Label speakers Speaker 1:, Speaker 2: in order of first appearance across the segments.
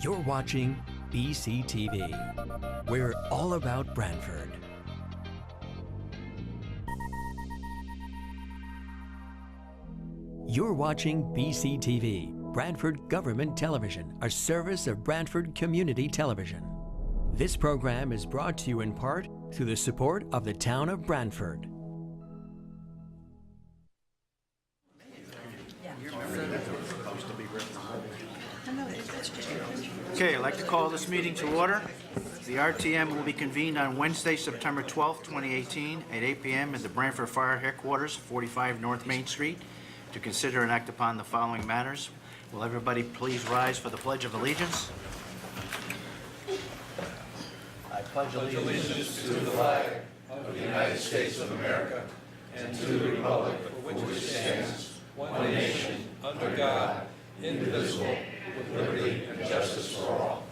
Speaker 1: You're watching BCTV. We're all about Branford. You're watching BCTV, Branford Government Television, a service of Branford Community Television. This program is brought to you in part through the support of the town of Branford.
Speaker 2: Okay, I'd like to call this meeting to order. The RTM will be convened on Wednesday, September 12th, 2018 at 8 p.m. at the Branford Fire Headquarters, 45 North Main Street, to consider and act upon the following matters. Will everybody please rise for the Pledge of Allegiance? I pledge
Speaker 3: allegiance to the flag of the United States of America and to the republic for which it stands, one nation, under God, indivisible, with liberty and justice for all.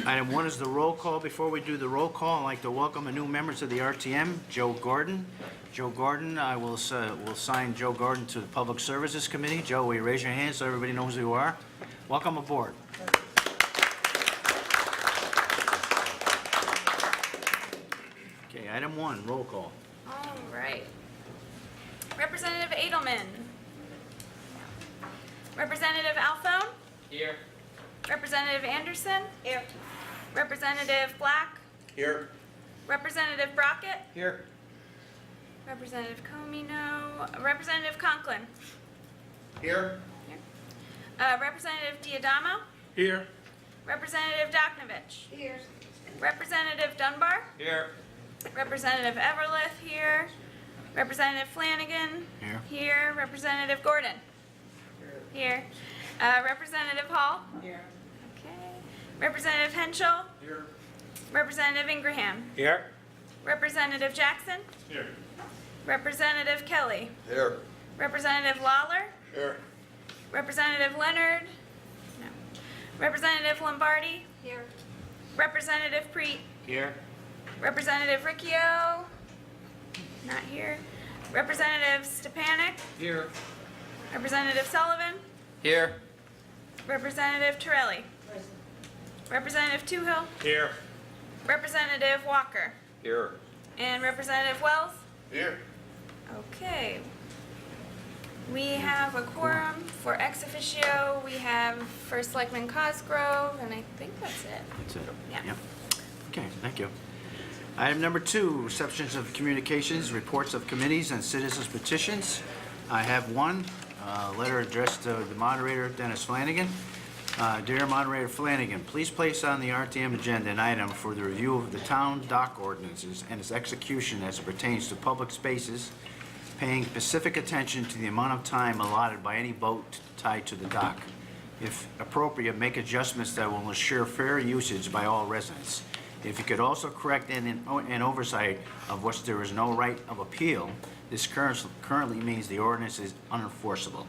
Speaker 2: Item 1 is the roll call. Before we do the roll call, I'd like to welcome a new member to the RTM, Joe Gordon. Joe Gordon, I will assign Joe Gordon to the Public Services Committee. Joe, will you raise your hand so everybody knows who you are? Welcome aboard. Okay, item 1, roll call.
Speaker 4: All right. Representative Edelman. Representative Alphone.
Speaker 5: Here.
Speaker 4: Representative Anderson. Here. Representative Black.
Speaker 3: Here.
Speaker 4: Representative Brockett.
Speaker 5: Here.
Speaker 4: Representative Comino. Representative Conklin.
Speaker 3: Here.
Speaker 4: Representative Diadamo.
Speaker 3: Here.
Speaker 4: Representative Doknovich.
Speaker 6: Here.
Speaker 4: Representative Dunbar.
Speaker 5: Here.
Speaker 4: Representative Everlith here. Representative Flanagan.
Speaker 2: Here.
Speaker 4: Here. Representative Gordon. Here. Representative Hall.
Speaker 6: Here.
Speaker 4: Okay. Representative Henschel.
Speaker 3: Here.
Speaker 4: Representative Ingraham.
Speaker 3: Here.
Speaker 4: Representative Jackson.
Speaker 3: Here.
Speaker 4: Representative Kelly.
Speaker 3: Here.
Speaker 4: Representative Lawler.
Speaker 3: Here.
Speaker 4: Representative Leonard. No. Representative Lombardi.
Speaker 6: Here.
Speaker 4: Representative Preet.
Speaker 2: Here.
Speaker 4: Representative Riccio. Not here. Representative Stepanek.
Speaker 5: Here.
Speaker 4: Representative Sullivan.
Speaker 5: Here.
Speaker 4: Representative Torelli. Representative Toohill.
Speaker 3: Here.
Speaker 4: Representative Walker.
Speaker 3: Here.
Speaker 4: And Representative Wells.
Speaker 3: Here.
Speaker 4: Okay. We have a quorum for ex officio. We have First Selectman Cosgrove, and I think that's it.
Speaker 2: That's it.
Speaker 4: Yeah.
Speaker 2: Yep. Okay, thank you. Item number 2, receptions of communications, reports of committees, and citizens' petitions. I have one letter addressed to the moderator, Dennis Flanagan. Dear Moderator Flanagan, please place on the RTM agenda an item for the review of the town dock ordinances and its execution as it pertains to public spaces, paying specific attention to the amount of time allotted by any boat tied to the dock. If appropriate, make adjustments that will ensure fair usage by all residents. If you could also correct an oversight of which there is no right of appeal, this currently means the ordinance is unenforceable.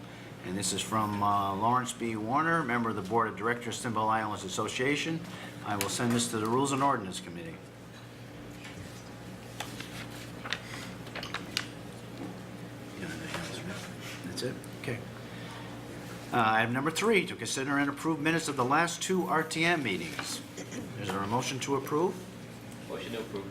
Speaker 2: And this is from Lawrence B. Warner, member of the Board of Directors, Steamboat Islands Association. I will send this to the Rules and Ordinance Committee. That's it? Okay. Item number 3, to consider and approve minutes of the last 2 RTM meetings. Is there a motion to approve?
Speaker 5: Motion to approve.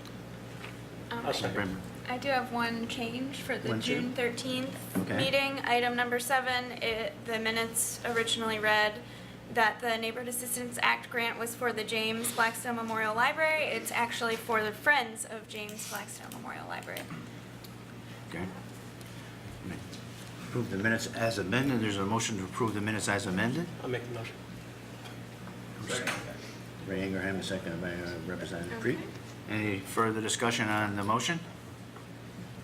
Speaker 4: I do have one change for the
Speaker 2: One
Speaker 4: June 13th
Speaker 2: Okay.
Speaker 4: meeting. Item number 7, the minutes originally read that the Neighborhood Assistance Act grant was for the James Blackstone Memorial Library. It's actually for the Friends of James Blackstone Memorial Library.
Speaker 2: Okay. Approve the minutes as amended. There's a motion to approve the minutes as amended.
Speaker 5: I'll make the motion.
Speaker 2: Ray Ingraham, a second by Representative
Speaker 4: Okay.
Speaker 2: Preet. Any further discussion on the motion?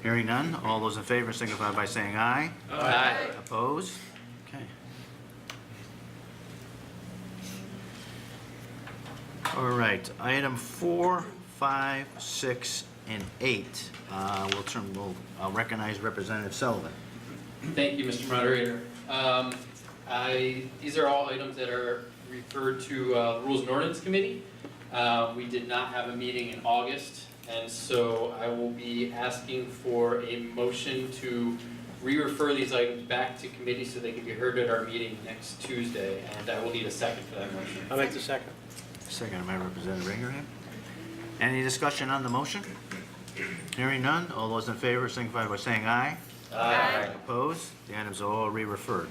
Speaker 2: Hearing none. All those in favor signify by saying aye.
Speaker 5: Aye.
Speaker 2: Opposed? Okay. All right. Item 4, 5, 6, and 8. I'll recognize Representative Sullivan.
Speaker 5: Thank you, Mr. Moderator. These are all items that are referred to the Rules and Ordinance Committee. We did not have a meeting in August And so I will be asking for a motion to re-refer these items back to committee so they can be heard at our meeting next Tuesday. And I will need a second for that motion.
Speaker 3: I'll make the second.
Speaker 2: Second by Representative Ingraham. Any discussion on the motion? Hearing none, all those in favor signify by saying aye.
Speaker 4: Aye.
Speaker 2: Opposed? The items are all re-referred.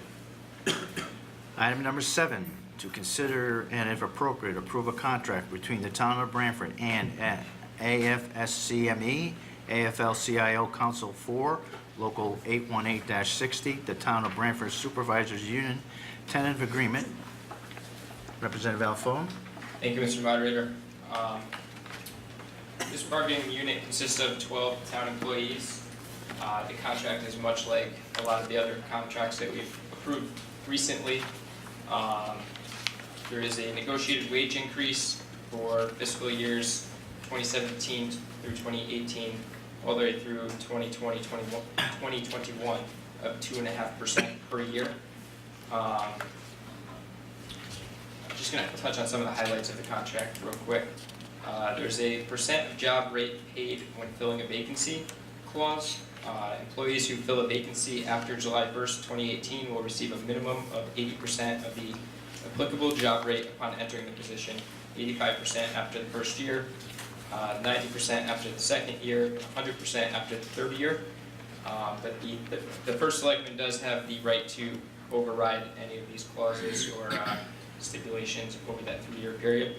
Speaker 2: Item number 7, to consider and if appropriate, approve a contract between the Town of Branford and AFSCME, AFL-CIO Council 4, Local 818-60, the Town of Branford Supervisors Union, tentative agreement. Representative Alfone?
Speaker 6: Thank you, Mr. Moderator. This bargaining unit consists of 12 town employees. The contract is much like a lot of the other contracts that we've approved recently. There is a negotiated wage increase for fiscal years 2017 through 2018, all the way through 2021 of 2.5% per year. I'm just going to touch on some of the highlights of the contract real quick. There's a percent of job rate paid when filling a vacancy clause. Employees who fill a vacancy after July 1st, 2018 will receive a minimum of 80% of the applicable job rate upon entering the position, 85% after the first year, 90% after the second year, 100% after the third year. But the first selectman does have the right to override any of these clauses or stipulations over that 3-year period.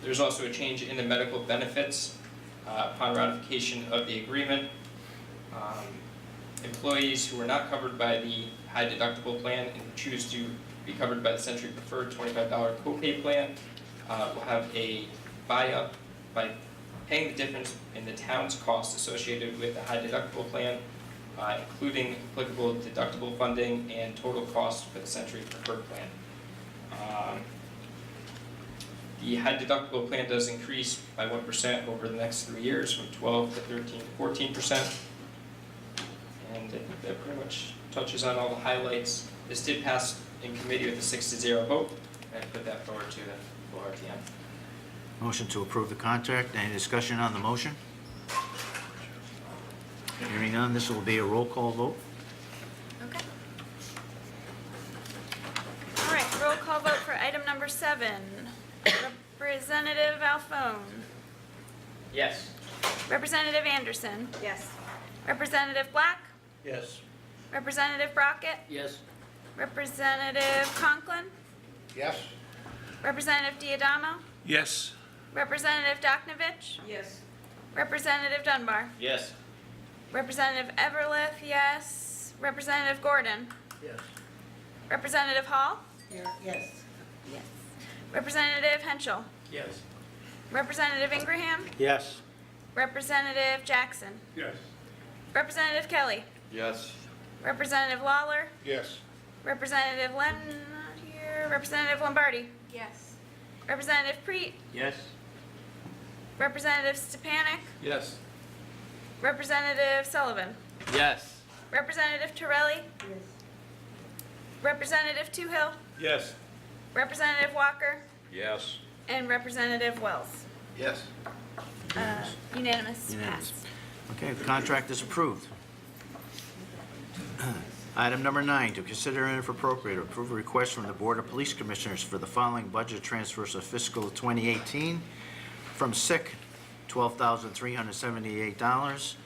Speaker 6: There's also a change in the medical benefits upon ratification of the agreement. Employees who are not covered by the high deductible plan and choose to be covered by the Century Preferred $25 copay plan will have a buy-up by paying the difference in the town's costs associated with the high deductible plan, including applicable deductible funding and total cost for the Century Preferred plan. The high deductible plan does increase by 1% over the next 3 years, from 12 to 13 to 14%. And that pretty much touches on all the highlights. This did pass in committee with a 6-0 vote, and I put that forward to the full RTM.
Speaker 2: Motion to approve the contract. Any discussion on the motion? Hearing none, this will be a roll call vote.
Speaker 4: Okay. All right, roll call vote for item number 7. Representative Alfone.
Speaker 5: Yes.
Speaker 4: Representative Anderson.
Speaker 7: Yes.
Speaker 4: Representative Black.
Speaker 3: Yes.
Speaker 4: Representative Brockett.
Speaker 5: Yes.
Speaker 4: Representative Conklin.
Speaker 3: Yes.
Speaker 4: Representative Diadamo.
Speaker 3: Yes.
Speaker 4: Representative Doknovich.
Speaker 7: Yes.
Speaker 4: Representative Dunbar.
Speaker 5: Yes.
Speaker 4: Representative Everlith, yes. Representative Gordon.
Speaker 3: Yes.
Speaker 4: Representative Hall.
Speaker 7: Yes.
Speaker 4: Yes. Representative Henschel.
Speaker 5: Yes.
Speaker 4: Representative Ingraham.
Speaker 3: Yes.
Speaker 4: Representative Jackson.
Speaker 3: Yes.
Speaker 4: Representative Kelly.
Speaker 3: Yes.
Speaker 4: Representative Lawler.
Speaker 3: Yes.
Speaker 4: Representative Len, not here. Representative Lombardi.
Speaker 7: Yes.
Speaker 4: Representative Preet.
Speaker 5: Yes.
Speaker 4: Representative Stepanik.
Speaker 3: Yes.
Speaker 4: Representative Sullivan.
Speaker 5: Yes.
Speaker 4: Representative Torelli.
Speaker 7: Yes.
Speaker 4: Representative Toohill.
Speaker 3: Yes.
Speaker 4: Representative Walker.
Speaker 3: Yes.
Speaker 4: And Representative Wells.
Speaker 3: Yes.
Speaker 4: Unanimous.
Speaker 2: Unanimous.
Speaker 4: Pass.
Speaker 2: Okay, the contract is approved. Item number 9, to consider and if appropriate, approve a request from the Board of Police Commissioners for the following budget transfers of fiscal 2018. From SIC, $12,378.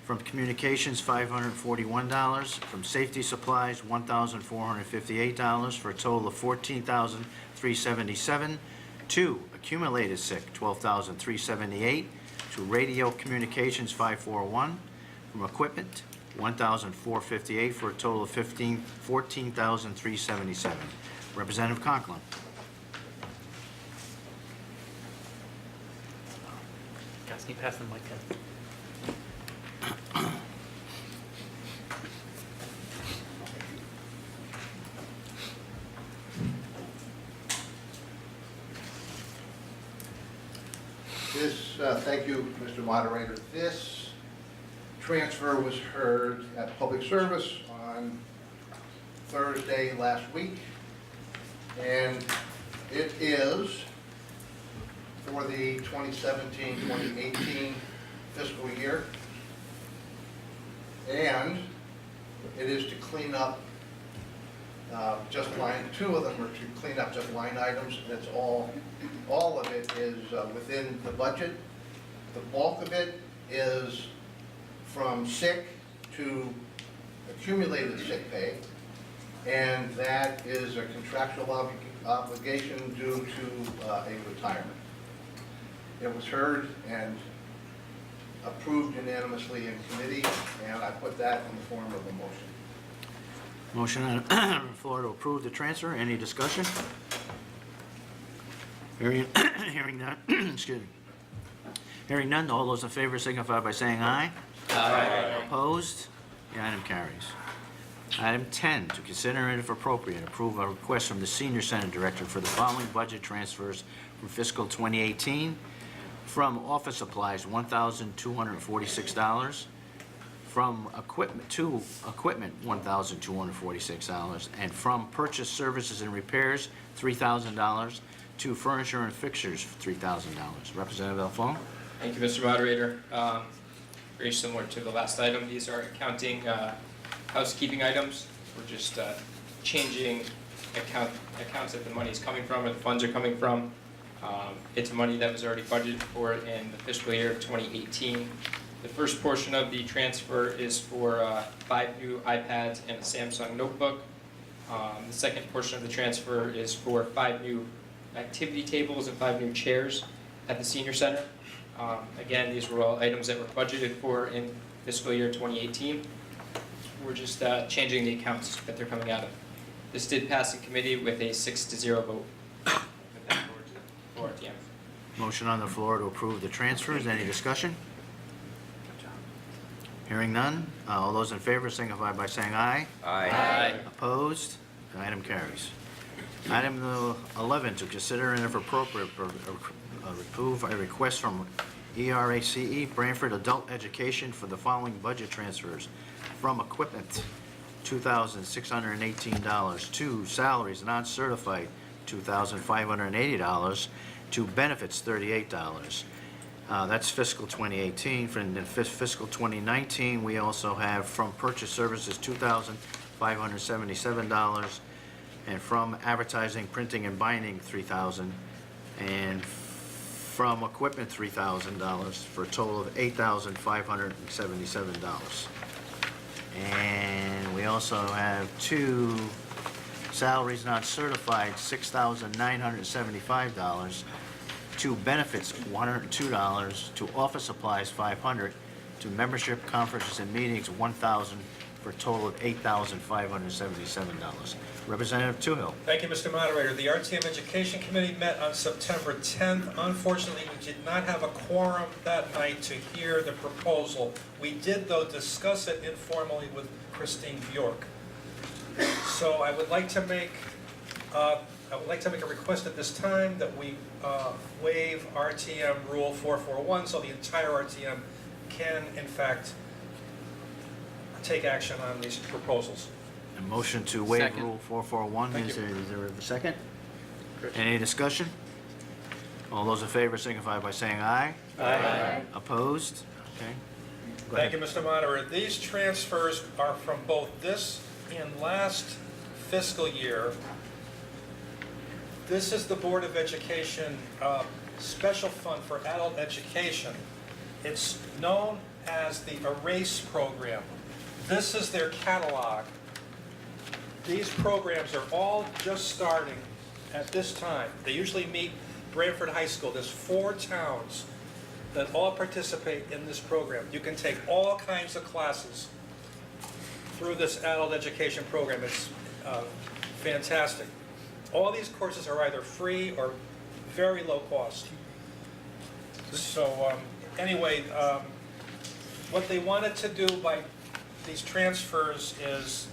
Speaker 2: From Communications, $541. From Safety Supplies, $1,458, for a total of $14,377. To Accumulated SIC, $12,378. To Radio Communications, $541. From Equipment, $1,458, for a total of $14,377. Representative Conklin.
Speaker 5: Guys, can you pass the mic down?
Speaker 8: Thank you, Mr. Moderator. This transfer was heard at Public Service on Thursday last week, and it is for the 2017-2018 fiscal year. And it is to clean up two of them are to clean up just line items. That's all of it is within the budget. The bulk of it is from sick to accumulated sick pay, and that is a contractual obligation due to a retirement. It was heard and approved unanimously in committee, and I put that in the form of a motion.
Speaker 2: Motion on the floor to approve the transfer. Any discussion? Hearing none, excuse me. Hearing none, all those in favor signify by saying aye. Aye. Opposed? The item carries. Item 10, to consider and if appropriate, approve a request from the Senior Center Director for the following budget transfers from fiscal 2018. From office supplies, $1,246. From equipment, $1,246. And from purchase services and repairs, $3,000. To furniture and fixtures, $3,000. Representative Alfone?
Speaker 6: Thank you, Mr. Moderator. Very similar to the last item. These are accounting, housekeeping items. We're just changing accounts that the money is coming from or the funds are coming from. It's money that was already budgeted for in the fiscal year of 2018. The first portion of the transfer is for 5 new iPads and a Samsung notebook. The second portion of the transfer is for 5 new activity tables and 5 new chairs at the senior center. Again, these were all items that were budgeted for in fiscal year 2018. We're just changing the accounts that they're coming out of. This did pass in committee with a 6-0 vote. With that forward to RTM.
Speaker 2: Motion on the floor to approve the transfers. Any discussion? Hearing none, all those in favor signify by saying aye.
Speaker 6: Aye.
Speaker 2: Opposed? The item carries. Item 11, to consider and if appropriate, approve a request from ERACE Branford Adult Education for the following budget transfers. From equipment, $2,618. To salaries non-certified, $2,580. To benefits, $38. That's fiscal 2018. For fiscal 2019, we also have from purchase services, $2,577. And from advertising, printing, and binding, $3,000. And from equipment, $3,000, for a total of $8,577. And we also have 2 salaries not certified, $6,975. To benefits, $102. To office supplies, $500. To membership, conferences, and meetings, $1,000, for a total of $8,577. Representative Toohill.
Speaker 3: Thank you, Mr. Moderator. The RTM Education Committee met on September 10th. Unfortunately, we did not have a quorum that night to hear the proposal. We did, though, discuss it informally with Christine Bjork. So I would like to make a request at this time that we waive RTM Rule 441 so the entire RTM can, in fact, take action on these proposals.
Speaker 2: A motion to waive
Speaker 5: Second.
Speaker 2: Rule 441.
Speaker 3: Thank
Speaker 2: Is
Speaker 3: you.
Speaker 2: there a second? Any discussion? All those in favor signify by saying aye.
Speaker 3: Aye.
Speaker 2: Opposed? Okay. Go
Speaker 3: Thank you,
Speaker 2: ahead.
Speaker 3: Mr. Moderator. These transfers are from both this and last fiscal year. This is the Board of Education Special Fund for Adult Education. It's known as the ERASE program. This is their catalog. These programs are all just starting at this time. They usually meet Branford High School. There's 4 towns that all participate in this program. You can take all kinds of classes through this adult education program. It's fantastic. All these courses are either free or very low cost. So anyway, what they wanted to do by these transfers is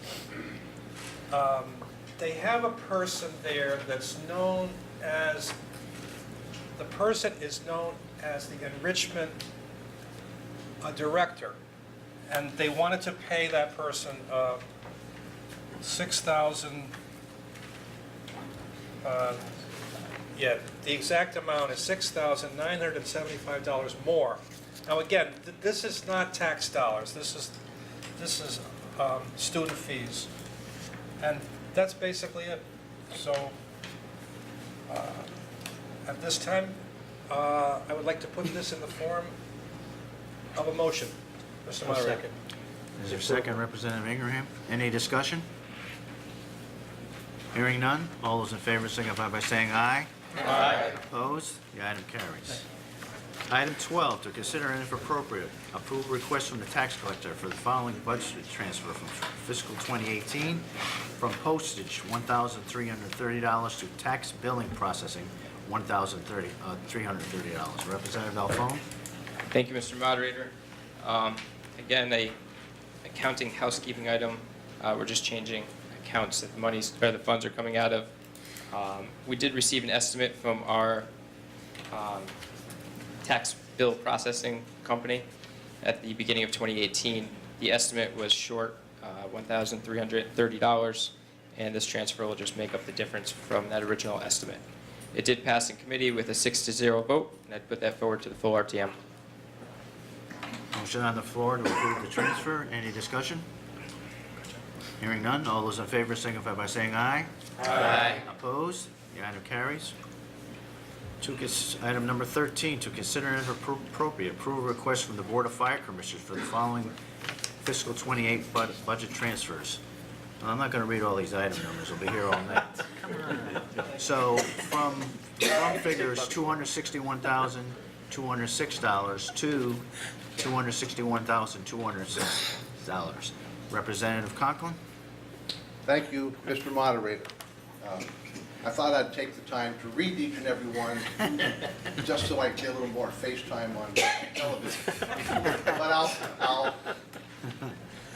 Speaker 3: they have a person there that's known as, the person is known as the enrichment director. And they wanted to pay that person Yeah, the exact amount is $6,975 more. Now, again, this is not tax dollars, this is student fees. And that's basically it. So, at this time, I would like to put this in the form of a motion. Mr. Moderator.
Speaker 2: Is there a second, Representative Ingraham? Any discussion? Hearing none, all those in favor signify by saying aye.
Speaker 3: Aye.
Speaker 2: Opposed? The item carries. Item 12, to consider and if appropriate, approve request from the tax collector for the following budget transfer from fiscal 2018 from postage, $1,330 to tax billing processing, $1,330. Representative Alphone?
Speaker 6: Thank you, Mr. Moderator. Again, a accounting housekeeping item. We're just changing accounts that the funds are coming out of. We did receive an estimate from our tax bill processing company at the beginning of 2018. The estimate was short $1,330, and this transfer will just make up the difference from that original estimate. It did pass in committee with a 6-0 vote, and I'd put that forward to the full RTM.
Speaker 2: Motion on the floor to approve the transfer. Any discussion? Hearing none, all those in favor signify by saying aye.
Speaker 6: Aye.
Speaker 2: Opposed? The item carries. Item number 13, to consider and if appropriate, approve a request from the Board of Fire Commissioners for the following fiscal 28 budget transfers. Well, I'm not going to read all these item numbers, we'll be here all night. So from figures $261,206 to $261,206. Representative Conklin?
Speaker 8: Thank you, Mr. Moderator. I thought I'd take the time to read each and every one, just so I get a little more FaceTime on television. But I'll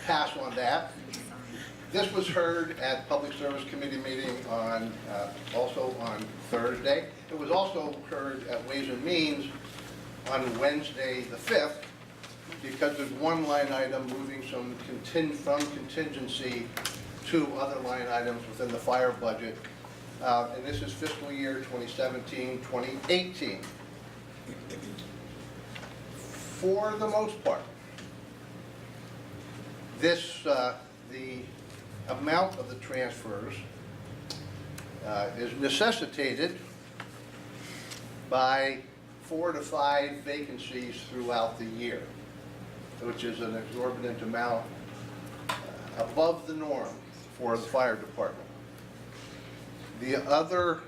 Speaker 8: pass on that. This was heard at Public Service Committee meeting also on Thursday. It was also heard at Ways and Means on Wednesday the 5th, because there's one line item moving from contingency to other line items within the fire budget. And this is fiscal year 2017-2018. For the most part, the amount of the transfers is necessitated by 4 to 5 vacancies throughout the year, which is an exorbitant amount above the norm for the fire department. The other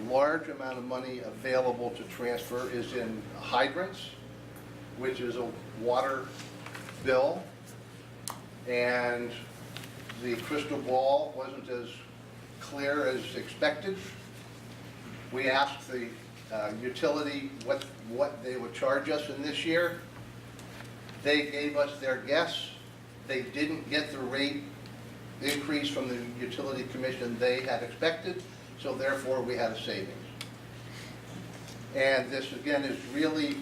Speaker 8: large amount of money available to transfer is in hydrants, which is a water bill, and the crystal ball wasn't as clear as expected. We asked the utility what they would charge us in this year. They gave us their guess. They didn't get the rate increase from the utility commission they had expected, so therefore we had a savings. And this again is really,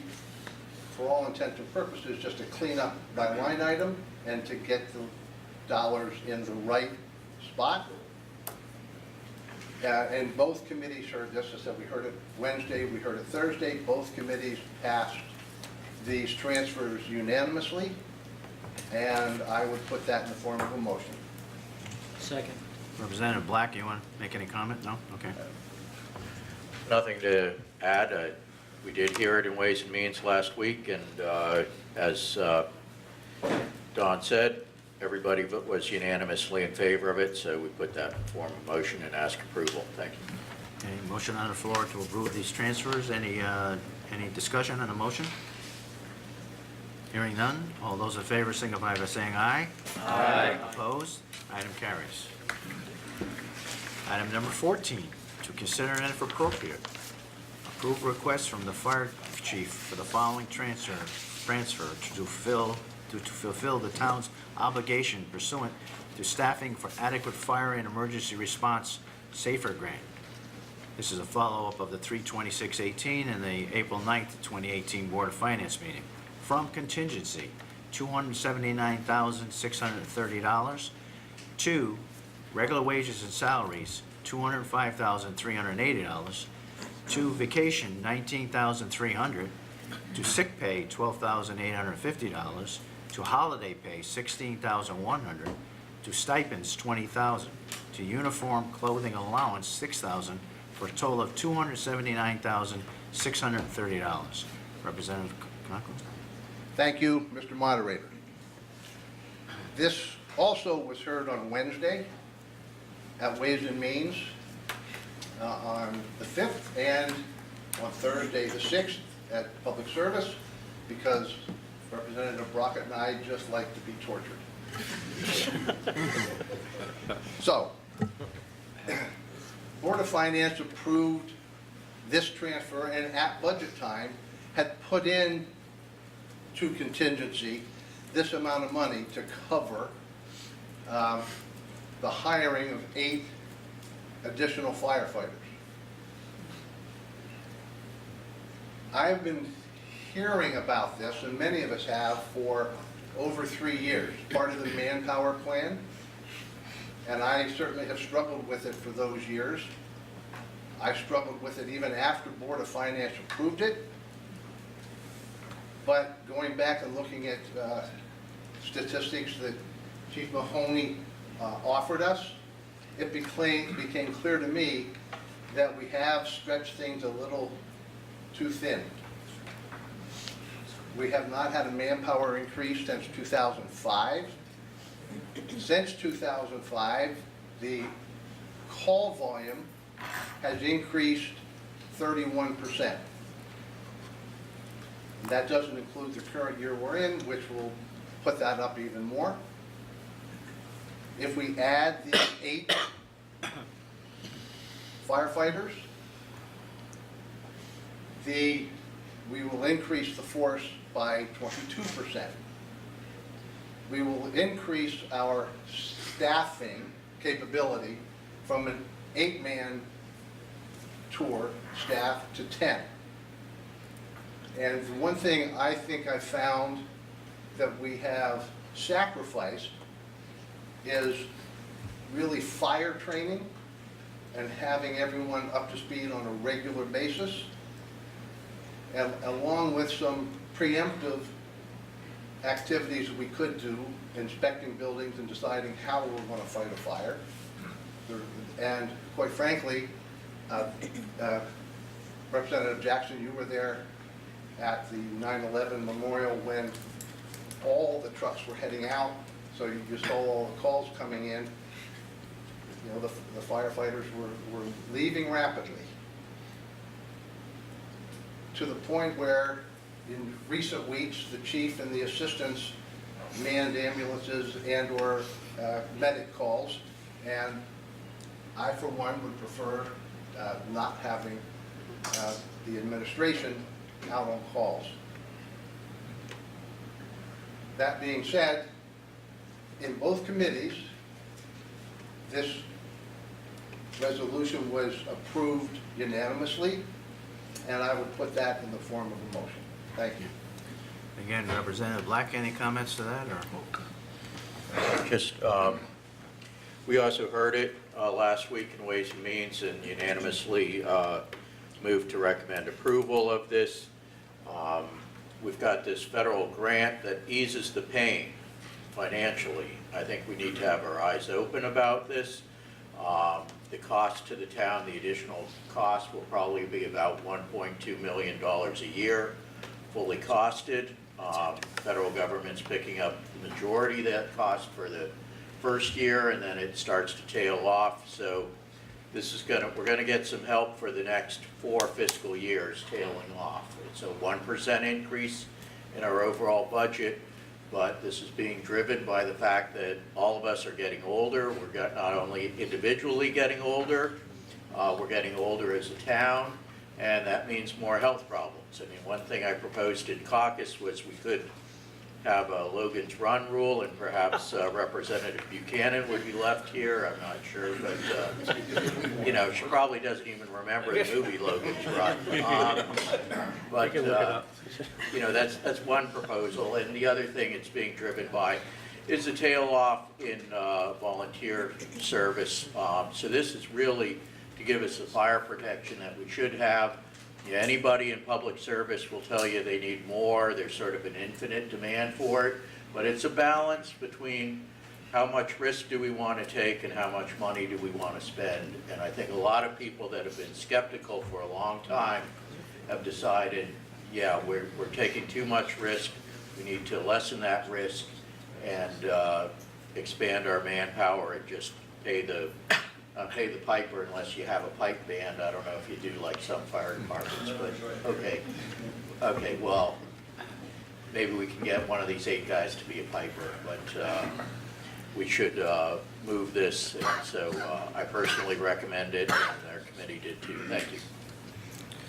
Speaker 8: for all intents and purposes, just a cleanup by line item and to get the dollars in the right spot. And both committees heard this. I said we heard it Wednesday, we heard it Thursday. Both committees passed these transfers unanimously, and I would put that in the form of a motion.
Speaker 7: Second.
Speaker 2: Representative Black, you want to make any comment? No? Okay.
Speaker 9: Nothing to add. We did hear it in Ways and Means last week, and as Don said, everybody was unanimously in favor of it, so we put that in form of motion and ask approval. Thank you.
Speaker 2: Okay, motion on the floor to approve these transfers. Any discussion on the motion? Hearing none, all those in favor signify by saying aye.
Speaker 6: Aye.
Speaker 2: Opposed? Item carries. Item number 14, to consider and if appropriate, approve request from the fire chief for the following transfer to fulfill the town's obligation pursuant to staffing for adequate fire and emergency response SAFER grant. This is a follow-up of the 3/26/18 and the April 9th, 2018 Board of Finance meeting. From contingency, $279,630 to regular wages and salaries, $205,380, to vacation, $19,300, to sick pay, $12,850, to holiday pay, $16,100, to stipends, $20,000, to uniform clothing allowance, $6,000, for a total of $279,630. Representative Conklin?
Speaker 8: Thank you, Mr. Moderator. This also was heard on Wednesday at Ways and Means on the 5th, and on Thursday the 6th at Public Service, because Representative Brockett and I just like to be tortured. So, Board of Finance approved this transfer, and at budget time had put in to contingency this amount of money to cover the hiring of 8 additional firefighters. I've been hearing about this, and many of us have, for over 3 years, part of the manpower plan, and I certainly have struggled with it for those years. I struggled with it even after Board of Finance approved it. But going back and looking at statistics that Chief Mahoney offered us, it became clear to me that we have stretched things a little too thin. We have not had a manpower increase since 2005. Since 2005, the call volume has increased 31%. That doesn't include the current year we're in, which will put that up even more. If we add the 8 firefighters, we will increase the force by 22%. We will increase our staffing capability from an 8-man tour staff to 10. And the one thing I think I found that we have sacrificed is really fire training and having everyone up to speed on a regular basis, and along with some preemptive activities we could do, inspecting buildings and deciding how we're going to fight a fire. And quite frankly, Representative Jackson, you were there at the 9/11 memorial when all the trucks were heading out, so you saw all the calls coming in. You know, the firefighters were leaving rapidly, to the point where in recent weeks the chief and the assistants manned ambulances and/or medic calls, and I for one would prefer not having the administration out on calls. That being said, in both committees, this resolution was approved unanimously, and I would put that in the form of a motion. Thank you.
Speaker 2: Again, Representative Black, any comments to that, or?
Speaker 9: Just, we also heard it last week in Ways and Means and unanimously moved to recommend approval of this. We've got this federal grant that eases the pain financially. I think we need to have our eyes open about this. The cost to the town, the additional cost will probably be about $1.2 million a year, fully costed. Federal government's picking up the majority of that cost for the first year, and then it starts to tail off. So this is we're gonna get some help for the next 4 fiscal years tailing off. It's a 1% increase in our overall budget, but this is being driven by the fact that all of us are getting older. We're not only individually getting older, we're getting older as a town, and that means more health problems. I mean, one thing I proposed in caucus was we could have a Logan's Run rule, and perhaps Representative Buchanan would be left here. I'm not sure, but you know, she probably doesn't even remember the movie Logan's Run. But you know, that's one proposal, and the other thing it's being driven by is a tail off in volunteer service. So this is really to give us the fire protection that we should have. Yeah, anybody in public service will tell you they need more. There's sort of an infinite demand for it, but it's a balance between how much risk do we want to take and how much money do we want to spend. And I think a lot of people that have been skeptical for a long time have decided, yeah, we're taking too much risk. We need to lessen that risk and expand our manpower and just pay the piper unless you have a pipe band. I don't know if you do like some fire departments, but okay, well, maybe we can get one of these 8 guys to be a piper, but we should move this, and so I personally recommend it, and our committee did too. Thank you.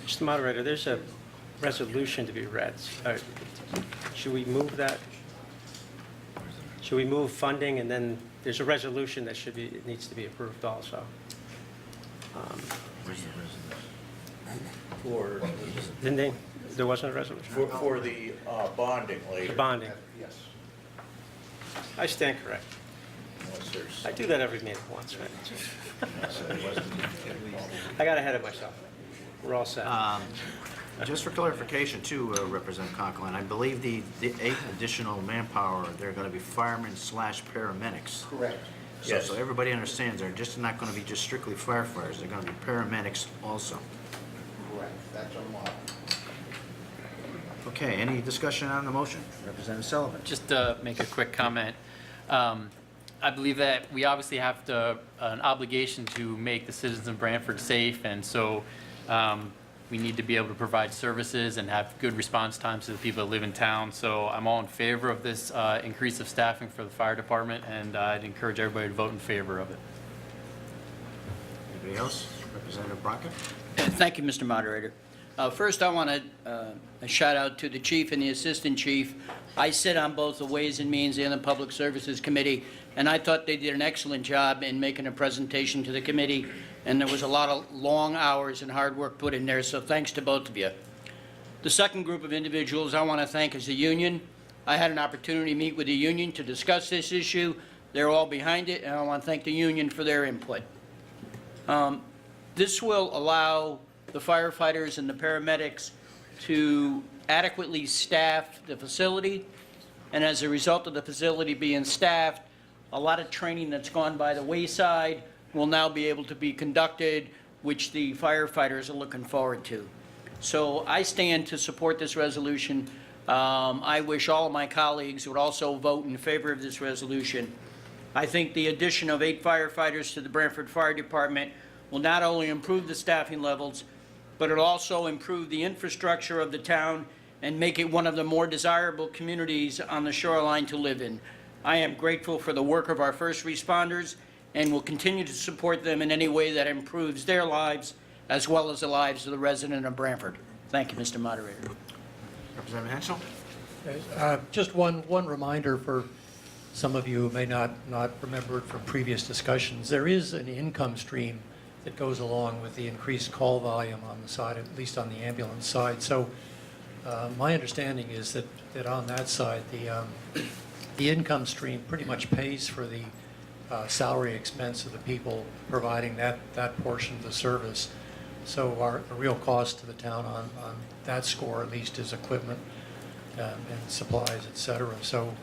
Speaker 7: Mr. Moderator, there's a resolution to be read. Should we move that? Should we move funding, and then there's a resolution that it needs to be approved also? Didn't they? There wasn't a resolution?
Speaker 9: For the bonding
Speaker 7: The
Speaker 9: later.
Speaker 7: bonding.
Speaker 8: Yes.
Speaker 7: I stand correct.
Speaker 9: Unless there's-
Speaker 7: I do that every meeting once, right? I got ahead of myself. We're all set.
Speaker 2: Just for clarification too, Representative Conklin, I believe the 8 additional manpower, they're going to be firemen / paramedics.
Speaker 8: Correct.
Speaker 9: Yes.
Speaker 2: So everybody understands they're just not going to be just strictly firefighters. They're going to be paramedics also.
Speaker 8: Correct. That's our model.
Speaker 2: Okay, any discussion on the motion? Representative Sullivan.
Speaker 5: Just to make a quick comment, I believe that we obviously have an obligation to make the citizens of Branford safe, and so we need to be able to provide services and have good response times to the people that live in town. So I'm all in favor of this increase of staffing for the fire department, and I'd encourage everybody to vote in favor of it.
Speaker 2: Anybody else? Representative Brackett?
Speaker 10: Thank you, Mr. Moderator. First, I want a shout out to the chief and the assistant chief. I sit on both the Ways and Means and the Public Services Committee, and I thought they did an excellent job in making a presentation to the committee, and there was a lot of long hours and hard work put in there, so thanks to both of you. The second group of individuals I want to thank is the union. I had an opportunity to meet with the union to discuss this issue. They're all behind it, and I want to thank the union for their input. This will allow the firefighters and the paramedics to adequately staff the facility, and as a result of the facility being staffed, a lot of training that's gone by the wayside will now be able to be conducted, which the firefighters are looking forward to. So I stand to support this resolution. I wish all of my colleagues would also vote in favor of this resolution. I think the addition of 8 firefighters to the Branford Fire Department will not only improve the staffing levels, but it'll also improve the infrastructure of the town and make it one of the more desirable communities on the shoreline to live in. I am grateful for the work of our first responders and will continue to support them in any way that improves their lives as well as the lives of the resident of Branford. Thank you, Mr. Moderator.
Speaker 2: Representative Hensel?
Speaker 11: Just one reminder for some of you who may not remember it from previous discussions. There is an income stream that goes along with the increased call volume on the side, at least on the ambulance side. So my understanding is that on that side, the income stream pretty much pays for the salary expense of the people providing that portion of the service. So the real cost to the town on that score, at least, is equipment and supplies, et cetera. So,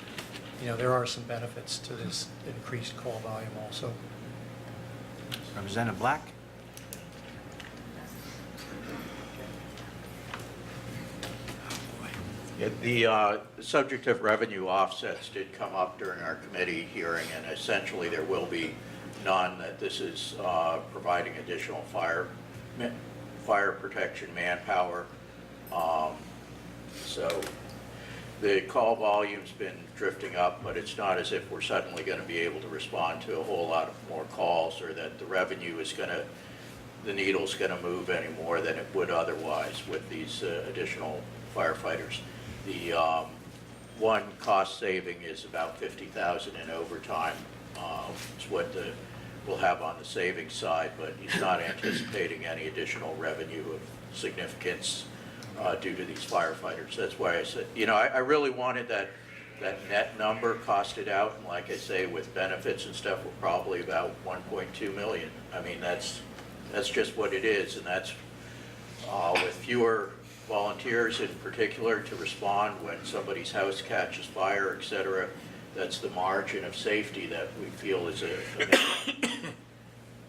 Speaker 11: you know, there are some benefits to this increased call volume also.
Speaker 2: Representative Black?
Speaker 9: Yeah, the subject of revenue offsets did come up during our committee hearing, and essentially there will be none, that this is providing additional fire protection manpower. So the call volume's been drifting up, but it's not as if we're suddenly going to be able to respond to a whole lot of more calls, or that the revenue is going to, the needle's going to move any more than it would otherwise with these additional firefighters. The one cost saving is about $50,000 in overtime. It's what we'll have on the savings side, but he's not anticipating any additional revenue of significance due to these firefighters. That's why I said, you know, I really wanted that that net number costed out, and like I say, with benefits and stuff, we're probably about 1.2 million. I mean, that's just what it is, and that's with fewer volunteers in particular to respond when somebody's house catches fire, et cetera. That's the margin of safety that we feel is a minimum.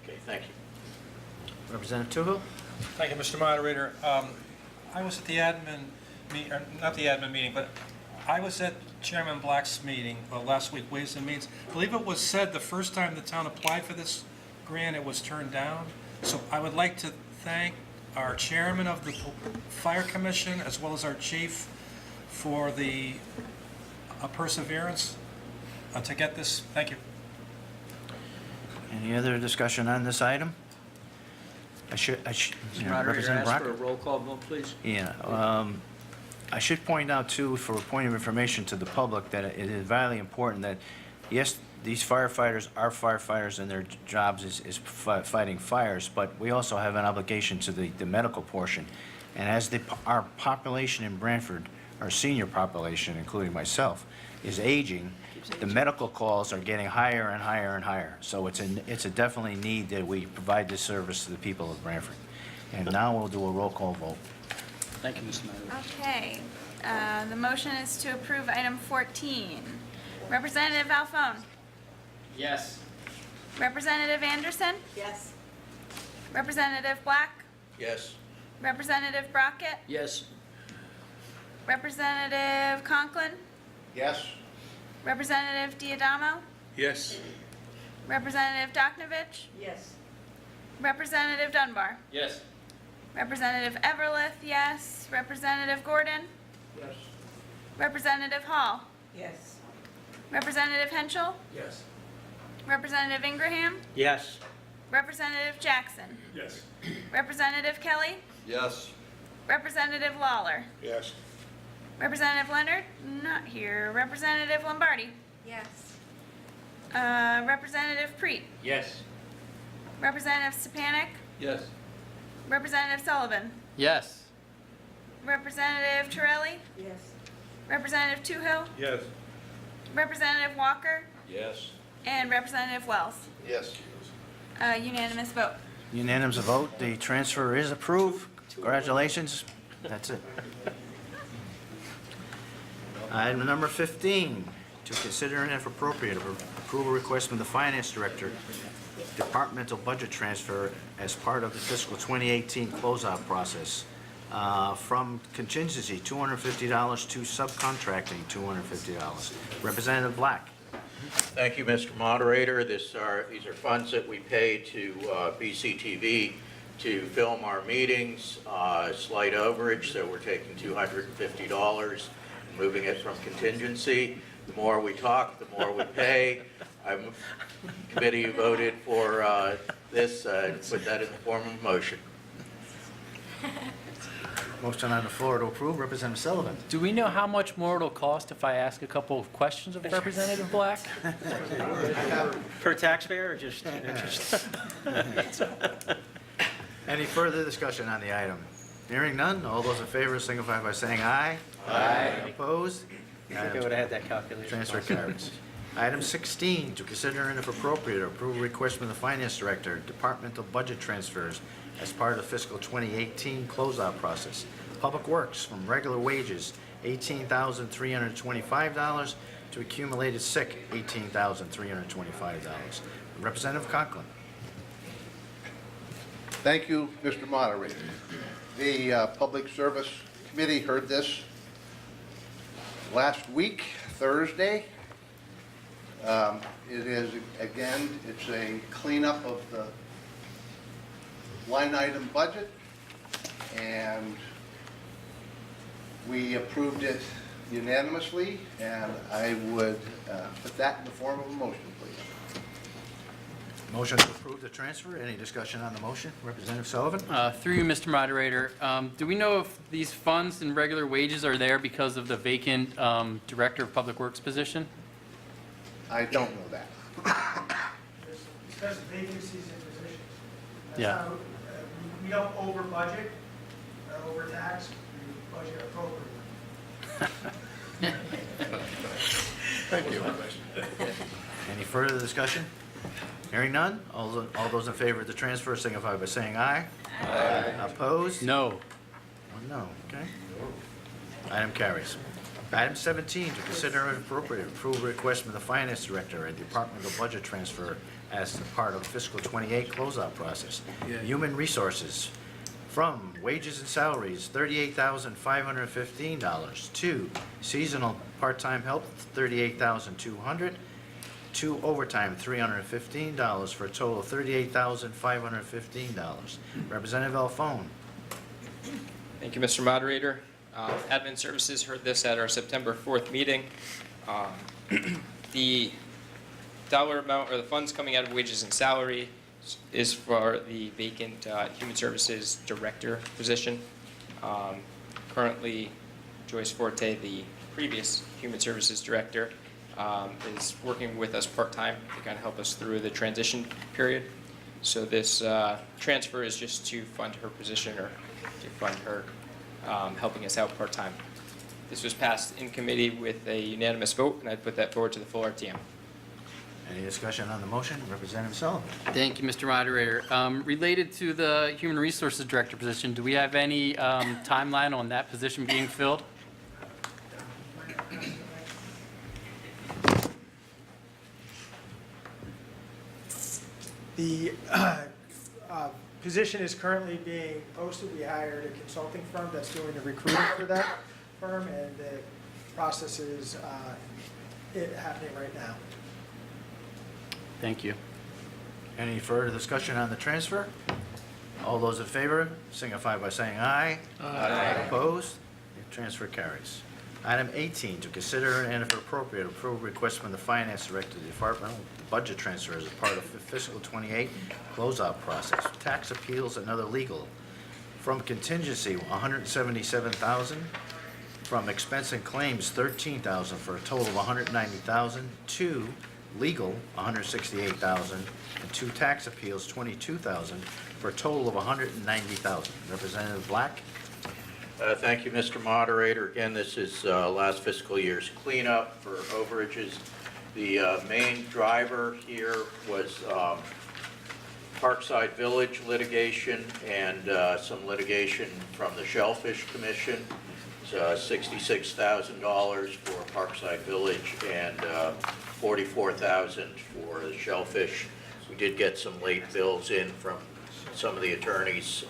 Speaker 9: Okay, thank you.
Speaker 2: Representative Toohill?
Speaker 3: Thank you, Mr. Moderator. I was at the not the admin meeting, but I was at Chairman Black's meeting last week, Ways and Means. I believe it was said the first time the town applied for this grant, it was turned down. So I would like to thank our chairman of the Fire Commission, as well as our chief, for the perseverance to get this. Thank you.
Speaker 2: Any other discussion on this item?
Speaker 10: Mr.
Speaker 2: Yeah,
Speaker 10: Moderator,
Speaker 2: Representative
Speaker 10: ask for a
Speaker 2: Brock?
Speaker 10: roll call vote, please.
Speaker 2: Yeah, I should point out too, for a point of information to the public, that it is vitally important that, yes, these firefighters are firefighters and their jobs is fighting fires, but we also have an obligation to the medical portion. And as our population in Branford, our senior population, including myself, is aging, the medical calls are getting higher and higher and higher. So it's a definitely need that we provide this service to the people of Branford. And now we'll do a roll call vote.
Speaker 10: Thank you, Mr. Moderator.
Speaker 4: Okay, the motion is to approve item 14. Representative Alphone?
Speaker 5: Yes.
Speaker 4: Representative Anderson?
Speaker 12: Yes.
Speaker 4: Representative Black?
Speaker 9: Yes.
Speaker 4: Representative Brockett?
Speaker 10: Yes.
Speaker 4: Representative Conklin?
Speaker 8: Yes?
Speaker 4: Representative Diadamo?
Speaker 3: Yes.
Speaker 4: Representative Doknovich?
Speaker 12: Yes.
Speaker 4: Representative Dunbar?
Speaker 5: Yes.
Speaker 4: Representative Everlith, yes. Representative Gordon?
Speaker 8: Yes.
Speaker 4: Representative Hall?
Speaker 12: Yes.
Speaker 4: Representative Henschel?
Speaker 3: Yes.
Speaker 4: Representative Ingraham?
Speaker 7: Yes.
Speaker 4: Representative Jackson?
Speaker 3: Yes.
Speaker 4: Representative Kelly?
Speaker 3: Yes.
Speaker 4: Representative Lawler?
Speaker 3: Yes.
Speaker 4: Representative Leonard? Not here. Representative Lombardi?
Speaker 12: Yes.
Speaker 4: Representative Preet?
Speaker 5: Yes.
Speaker 4: Representative Stepanik?
Speaker 3: Yes.
Speaker 4: Representative Sullivan?
Speaker 5: Yes.
Speaker 4: Representative Torelli?
Speaker 12: Yes.
Speaker 4: Representative Toohill?
Speaker 3: Yes.
Speaker 4: Representative Walker?
Speaker 3: Yes.
Speaker 4: And Representative Wells?
Speaker 8: Yes.
Speaker 4: Unanimous vote.
Speaker 2: Unanimous vote, the transfer is approved. Congratulations. That's it. Item number 15, to consider and if appropriate, approve a request from the Finance Director, departmental budget transfer as part of the fiscal 2018 closeout process. From contingency, $250 to subcontracting, $250. Representative Black.
Speaker 9: Thank you, Mr. Moderator. These are funds that we pay to BCTV to film our meetings, slight overage, so we're taking $250 and moving it from contingency. The more we talk, the more we pay. Committee voted for this, put that in the form of a motion.
Speaker 2: Motion on the floor to approve. Representative Sullivan.
Speaker 5: Do we know how much more it'll cost if I ask a couple of questions of Representative Black?
Speaker 7: Per taxpayer or just?
Speaker 2: Any further discussion on the item? Hearing none, all those in favor signify by saying aye.
Speaker 5: Aye.
Speaker 2: Opposed?
Speaker 7: I think I would have had that calculation.
Speaker 2: Transfer carries. Item 16, to consider and if appropriate, approve a request from the Finance Director, departmental budget transfers as part of the fiscal 2018 closeout process. Public Works, from regular wages, $18,325 to accumulated sick, $18,325. Representative Conklin.
Speaker 8: Thank you, Mr. Moderator. The Public Service Committee heard this last week, Thursday. It is, again, it's a cleanup of the line item budget, and we approved it unanimously, and I would put that in the form of a motion, please.
Speaker 2: Motion to approve the transfer. Any discussion on the motion? Representative Sullivan?
Speaker 5: Through you, Mr. Moderator, do we know if these funds and regular wages are there because of the vacant Director of Public Works position?
Speaker 8: I don't know that.
Speaker 13: Because of vacancies in positions. That's
Speaker 5: Yeah.
Speaker 13: how, we don't over budget or over tax, we budget appropriately.
Speaker 3: Thank you.
Speaker 2: Any further discussion? Hearing none, all those in favor of the transfer signify by saying aye. Aye. Opposed?
Speaker 5: No.
Speaker 2: One no, okay. Item carries. Item 17, to consider and approve a request from the Finance Director and Departmental Budget Transfer as part of fiscal 28 closeout process. Human Resources, from wages and salaries, $38,515, to seasonal part-time help, $38,200, to overtime, $315, for a total of $38,515. Representative Alphone.
Speaker 6: Thank you, Mr. Moderator. Admin Services heard this at our September 4th meeting. The dollar amount, or the funds coming out of wages and salary, is for the vacant Human Services Director position. Currently, Joyce Forte, the previous Human Services Director, is working with us part-time to kind of help us through the transition period. So this transfer is just to fund her position, or to fund her helping us out part-time. This was passed in committee with a unanimous vote, and I'd put that forward to the full RTM.
Speaker 2: Any discussion on the motion? Representative Sullivan.
Speaker 5: Thank you, Mr. Moderator. Related to the Human Resources Director position, do we have any timeline on that position being filled?
Speaker 13: The position is currently being posted. We hired a consulting firm that's doing the recruiting for that firm, and the process is happening right now.
Speaker 5: Thank you.
Speaker 2: Any further discussion on the transfer? All those in favor signify by saying aye. Aye. Opposed? The transfer carries. Item 18, to consider and if appropriate, approve request from the Finance Director to the Departmental Budget Transfer as a part of fiscal 28 closeout process. Tax appeals and other legal. From contingency, $177,000. From expense and claims, $13,000, for a total of $190,000. To legal, $168,000. And to tax appeals, $22,000, for a total of $190,000. Representative Black.
Speaker 9: Thank you, Mr. Moderator. Again, this is last fiscal year's cleanup for overages. The main driver here was Parkside Village litigation and some litigation from the Shellfish Commission. It's $66,000 for Parkside Village and $44,000 for the Shellfish. We did get some late bills in from some of the attorneys,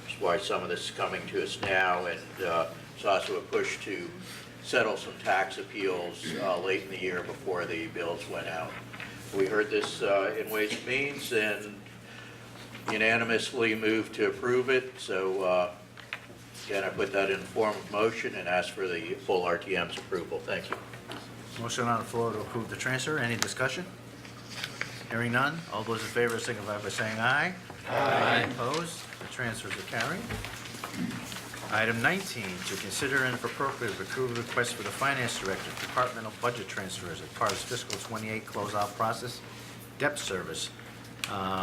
Speaker 9: which is why some of this is coming to us now, and it's also a push to settle some tax appeals late in the year before the bills went out. We heard this in Ways and Means and unanimously moved to approve it. So again, I put that in the form of motion and ask for the full RTM's approval. Thank you.
Speaker 2: Motion on the floor to approve the transfer. Any discussion? Hearing none. All those in favor signify by saying aye. Aye. Opposed? The transfers are carried. Item 19, to consider and if appropriate, approve a request for the Finance Director, Departmental Budget Transfers as part of fiscal 28 closeout process, debt service,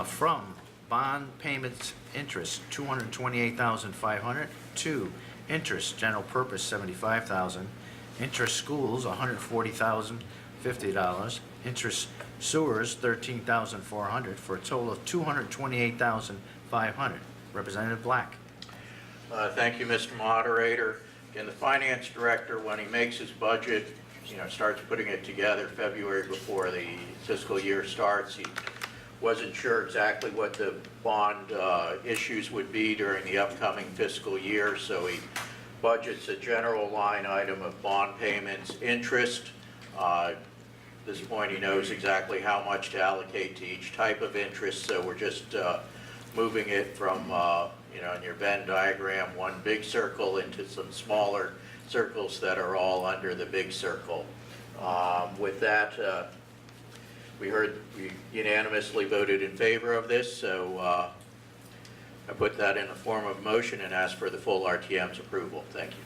Speaker 2: from bond payments interest, $228,500, to interest general purpose, $75,000, interest schools, $140,050, interest sewers, $13,400, for a total of $228,500. Representative Black.
Speaker 9: Thank you, Mr. Moderator. Again, the Finance Director, when he makes his budget, starts putting it together February before the fiscal year starts. He wasn't sure exactly what the bond issues would be during the upcoming fiscal year, so he budgets a general line item of bond payments, interest. At this point, he knows exactly how much to allocate to each type of interest, so we're just moving it from in your Venn diagram, one big circle into some smaller circles that are all under the big circle. With that, we unanimously voted in favor of this, so I put that in the form of motion and ask for the full RTM's approval. Thank you.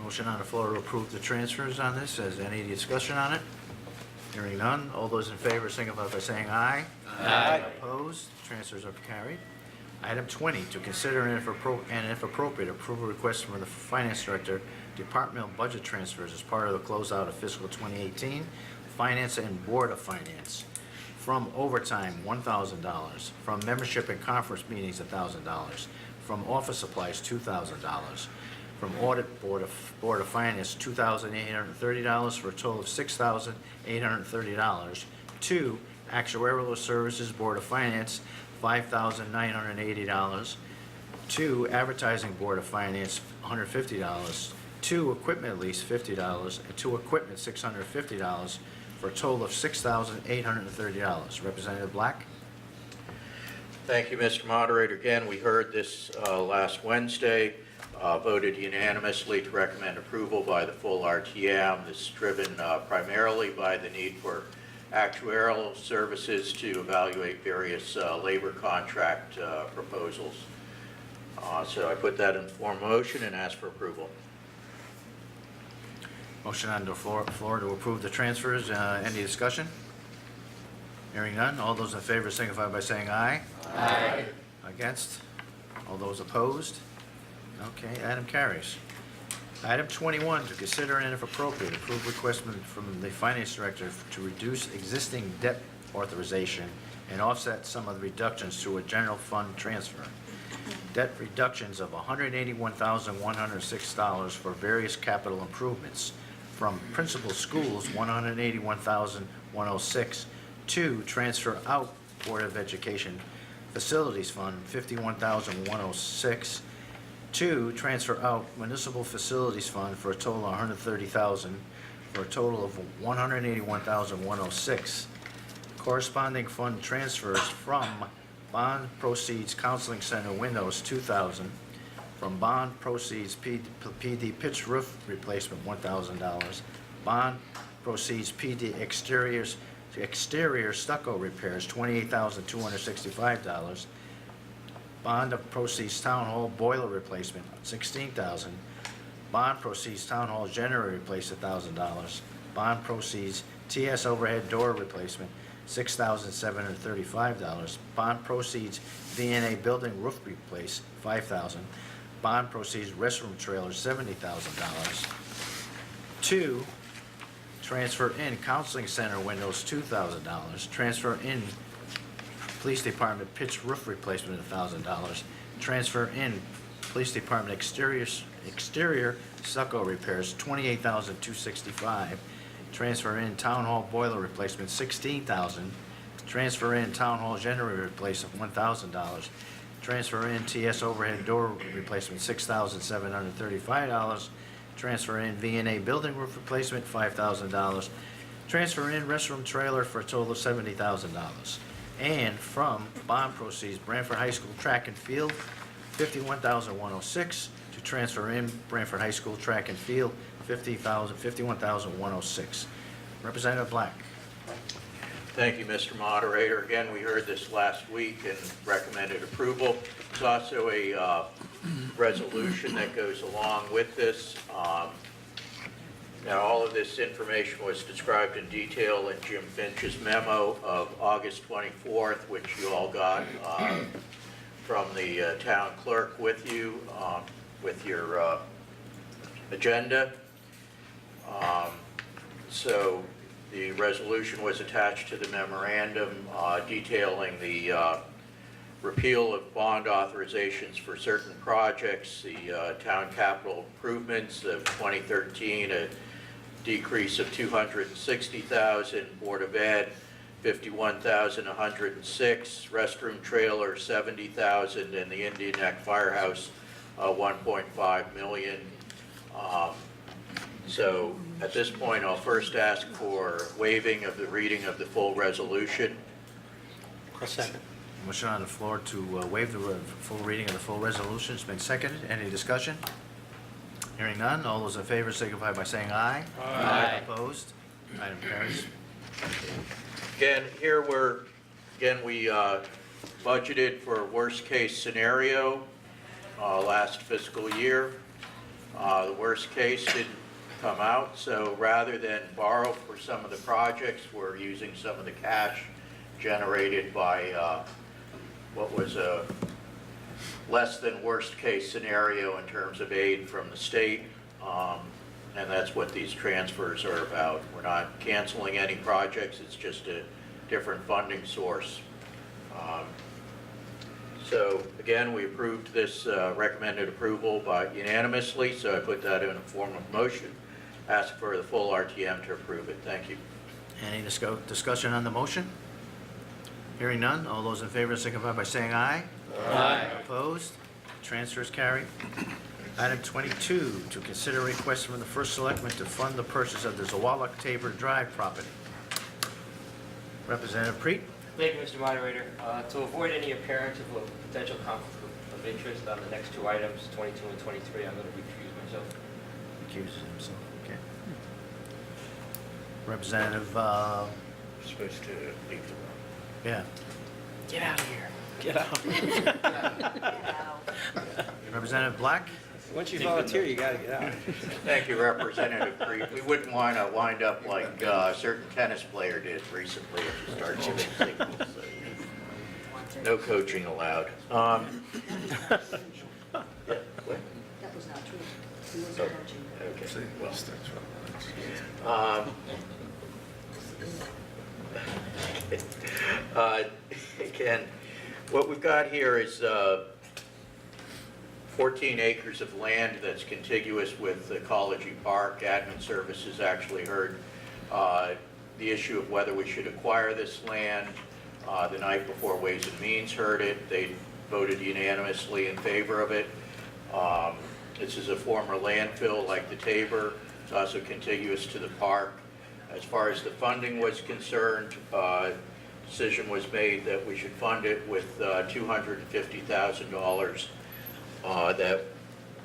Speaker 2: Motion on the floor to approve the transfers on this. Is any discussion on it? Hearing none. All those in favor signify by saying aye.
Speaker 5: Aye.
Speaker 2: Opposed? Transfers are carried. Item 20, to consider and if appropriate, approve a request from the Finance Director departmental budget transfers as part of the closeout of fiscal 2018, Finance and Board of Finance. From overtime, $1,000. From membership and conference meetings, $1,000. From office supplies, $2,000. From audit Board of Finance, $2,830 for a total of $6,830. To Actuarial Services Board of Finance, $5,980. To Advertising Board of Finance, $150. To Equipment Lease, $50. And to Equipment, $650 for a total of $6,830. Representative Black?
Speaker 9: Thank you, Mr. Moderator. Again, we heard this last Wednesday, voted unanimously to recommend approval by the full RTM. This is driven primarily by the need for actuarial services to evaluate various labor contract proposals. So I put that in form of motion and ask for approval.
Speaker 2: Motion on the floor to approve the transfers. Any discussion? Hearing none. All those in favor signify by saying aye. Aye. Against? All those opposed? Okay, item carries. Item 21, to consider and if appropriate, approve request from the Finance Director to reduce existing debt authorization and offset some of the reductions to a general fund transfer. Debt reductions of $181,106 for various capital improvements. From principal schools, $181,106. To transfer out Board of Education Facilities Fund, $51,106. To transfer out Municipal Facilities Fund for a total of $130,000, for a total of $181,106. Corresponding fund transfers from Bond Proceeds Counseling Center Windows, $2,000. From Bond Proceeds PD Pitch Roof Replacement, $1,000. Bond Proceeds PD Exterior Stucco Repairs, $28,265. Bond of Proceeds Town Hall Boiler Replacement, $16,000. Bond Proceeds Town Hall Generator Replace, $1,000. Bond Proceeds TS Overhead Door Replacement, $6,735. Bond Proceeds VNA Building Roof Replace, $5,000. Bond Proceeds Restroom Trailers, $70,000. To transfer in Counseling Center Windows, $2,000. Transfer in Police Department Pitch Roof Replacement, $1,000. Transfer in Police Department Exterior Stucco Repairs, $28,265. Transfer in Town Hall Boiler Replacement, $16,000. Transfer in Town Hall Generator Replacement, $1,000. Transfer in TS Overhead Door Replacement, $6,735. Transfer in VNA Building Roof Replacement, $5,000. Transfer in Restroom Trailer for a total of $70,000. And from Bond Proceeds Branford High School Track and Field, $51,106, to transfer in Branford High School Track and Field, $51,106. Representative Black.
Speaker 9: Thank you, Mr. Moderator. Again, we heard this last week and recommended approval. There's also a resolution that goes along with this. Now, all of this information was described in detail in Jim Finch's memo of August 24th, which you all got from the town clerk with you, with your agenda. So the resolution was attached to the memorandum detailing the repeal of bond authorizations for certain projects, the town capital improvements of 2013, a decrease of $260,000, Board of Ed, $51,106, restroom trailer, $70,000, and the Indian Neck Firehouse, $1.5 million. So at this point, I'll first ask for waiving of the reading of the full resolution.
Speaker 7: A second.
Speaker 2: Motion on the floor to waive the full reading of the full resolution. It's been seconded. Any discussion? Hearing none. All those in favor signify by saying aye.
Speaker 5: Aye.
Speaker 2: Opposed? Item carries.
Speaker 9: Again, we budgeted for a worst case scenario last fiscal year. The worst case didn't come out, so rather than borrow for some of the projects, we're using some of the cash generated by what was a less than worst case scenario in terms of aid from the state. And that's what these transfers are about. We're not canceling any projects, it's just a different funding source. So again, we approved this, recommended approval by unanimously, so I put that in a form of motion. Ask for the full RTM to approve it. Thank you.
Speaker 2: Any discussion on the motion? Hearing none, all those in favor signify by saying aye.
Speaker 5: Aye.
Speaker 2: Opposed? Transfers carried. Item 22, to consider a request from the First Selectman to fund the purchase of the Zawalak Tabor Drive property. Representative Preet?
Speaker 12: Thank you, Mr. Moderator. To avoid any appearance of a potential conflict of interest on the next two items, 22 and 23, I'm going to recuse myself.
Speaker 2: Recuses himself, okay. Representative,
Speaker 9: Supposed to leave the room.
Speaker 2: yeah.
Speaker 12: Get out of here.
Speaker 7: Get out.
Speaker 2: Representative Black?
Speaker 7: Once you volunteer, you gotta get out.
Speaker 9: Thank you, Representative Creed. We wouldn't want to wind up like a certain tennis player did recently if you start giving signals. So, no coaching allowed.
Speaker 14: That was not true. He wasn't coaching.
Speaker 9: Okay, well. Again, what we've got here is 14 acres of land that's contiguous with Ecology Park. Admin Services actually heard the issue of whether we should acquire this land. The night before Ways and Means heard it. They voted unanimously in favor of it. This is a former landfill like the Tabor. It's also contiguous to the park. As far as the funding was concerned, decision was made that we should fund it with $250,000 that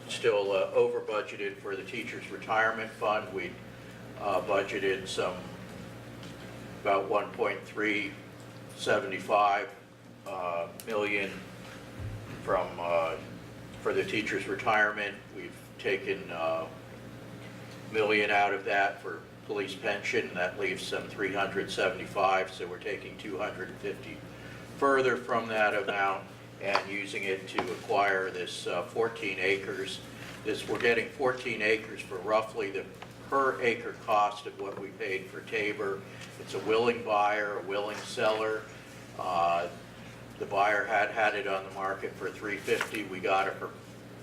Speaker 9: still over budgeted for the teachers' retirement fund. We budgeted about 1.375 million from for the teachers' retirement. We've taken $1 million out of that for police pension. That leaves some 375, so we're taking 250 further from that amount and using it to acquire this 14 acres. We're getting 14 acres for roughly the per acre cost of what we paid for Tabor. It's a willing buyer, a willing seller. The buyer had it on the market for $350. We got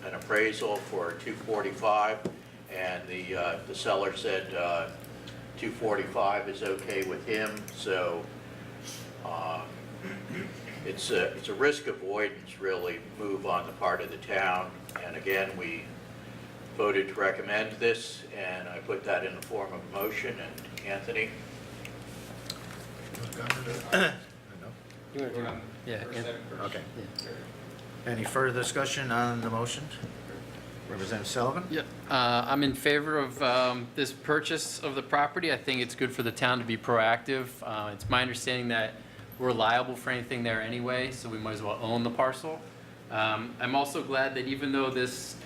Speaker 9: an appraisal for $245, and the seller said $245 is okay with him. So it's a risk avoidance, really, move on the part of the town. And again, we voted to recommend this, and I put that in the form of a motion. And Anthony?
Speaker 5: Yeah.
Speaker 2: Okay. Any further discussion on the motion? Representative Sullivan?
Speaker 5: Yeah, I'm in favor of this purchase of the property. I think it's good for the town to be proactive. It's my understanding that we're liable for anything there anyway, so we might as well own the parcel. I'm also glad that even though this